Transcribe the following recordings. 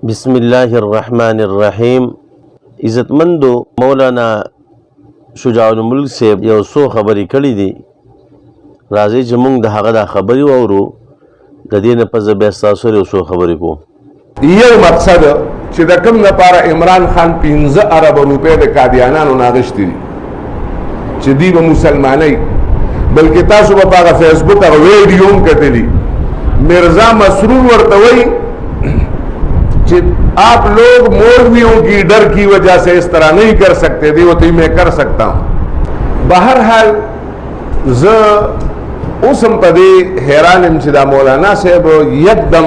بسم الله الرحمن الرحیم. عزتمندو مولانا شجاع الملک صاحب یو څو خبرې کړې دي، راځي چې موږ د هغه دا خبرې واورو. د دې نه پس بیا ستاسو سره یو څو خبرې کوو. یو مقصد چې د کوم لپاره عمران خان 15 ارب روپۍ د قادیانانو ناغشتي دي چې دی به مسلمانۍ، بلکې تاسو به په هغه فیسبوک هغه ویډیو هم کتلی. مرزا مسرور ورته وایي कि आप लोग मौलवियों की डर की वजह से इस तरह नहीं कर सकते थे, वो तो मैं कर सकता हूं. बहरहाल उसम पदे हैरान चिदा मौलाना साहब यकदम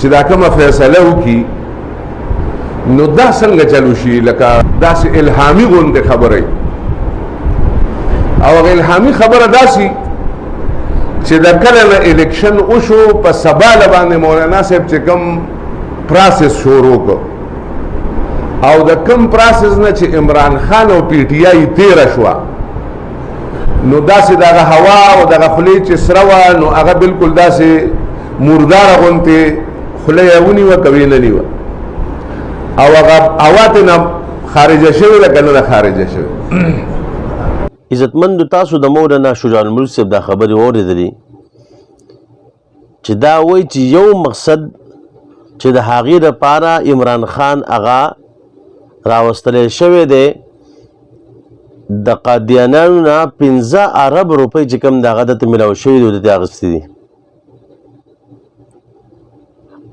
चिदा कम फैसला की नो दा संग चलुशी लका दास इल्हामी गुंदे खबर है और इल्हामी खबर दासी चिदा कल इलेक्शन उशो पर सबा लबाने मौलाना साहब चिकम پراسس شروع کو او د کم پراسس نه چې عمران خان او پی ټی آی تیر شو نو داسې دغه هوا او دغه خلی چې سره و نو هغه بالکل داسې مردار غونته خلی ونی و کوي نه نیو او هغه اواتنه خارجه شوی لکه نه خارجه شوی. عزتمند تاسو د مولانا شجاع الملک صاحب دا خبرې واورېدلې چې دا وایي چې یو مقصد چې د هغې دپاره عمران خان هغه راوستلی شوی دی د قادیانانو نه 15 ارب روپۍ چې کوم د هغه دته میلاو شوي دي دته اخیستي دي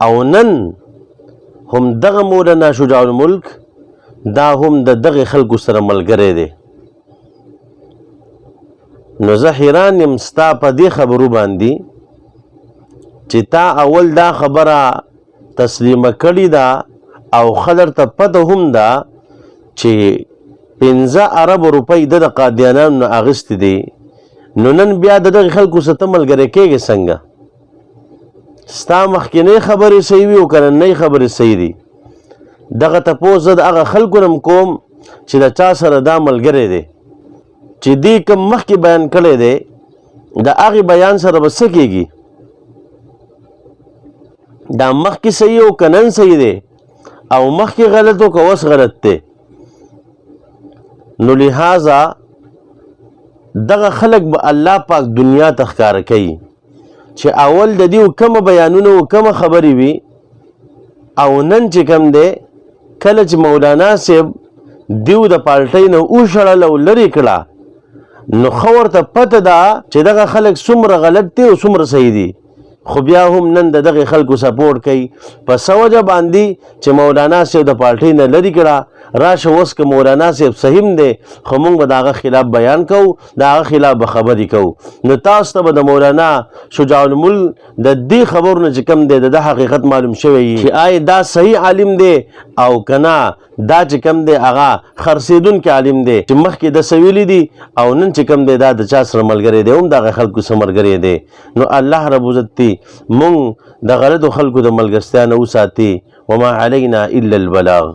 او نن هم دغه مولانا شجاع الملک دا هم د دغه خلکو سره ملګری دی. نو زه حیران یم ستا په دې خبرو باندې چې تا اول دا خبره تسلیمه کړې ده او خلر ته پته هم ده چې 15 ارب روپۍ د قادیانانو نه اخیستې دي. نو نن بیا د دغې خلکو سره ته ملګری کېږې څنګه؟ ستا مخکینۍ خبرې صحیح وي او که نننۍ خبرې صحیح دي. دغه تپوس زه د هغه خلکو نه کوم چې د چا سره دا ملګری دی چې دې کوم مخکې بیان کړی دی د هغې بیان سره به څه کېږي؟ دا مخکې صحیح او که نن صحیح دی او مخکې غلط او که اوس غلط دی. نو لہذا دغه خلک به الله پاک دنیا ته ښکاره کوي چې اول د دې کومه بیانونه او کومه خبرې وي او نن چې کوم دی کله چې مولانا صاحب دیو د پالټۍ نه وشړله او لرې کړه نو ښه ورته پته ده چې دغه خلک څومره غلط دی او څومره صحیح دي، خو بیا هم نن د دغې خلکو سپورټ کوي په څه وجه باندې چې مولانا صاحب د پارټۍ نه لرې کړه. راشه اوس که مولانا صاحب صحیح دی خو موږ به د هغه خلاف بیان کوو، د هغه خلاف به خبرې کوو. نو تاسو ته به د مولانا شجاع الملک د دې خبرو نه چې کوم دی د حقیقت معلوم شوی چې آیا دا صحیح عالم دی او که نه دا چې کوم دی هغه خرڅېدونکی عالم دی چې مخکې د سویلي دي او نن چې کوم دی دا د چا سره ملګری دی هم د هغه خلکو سره ملګری دی. نو الله رب عزت دی مونږ د غلطو خلکو د ملګرتیا نه وساتي. وما علینا الا البلاغ.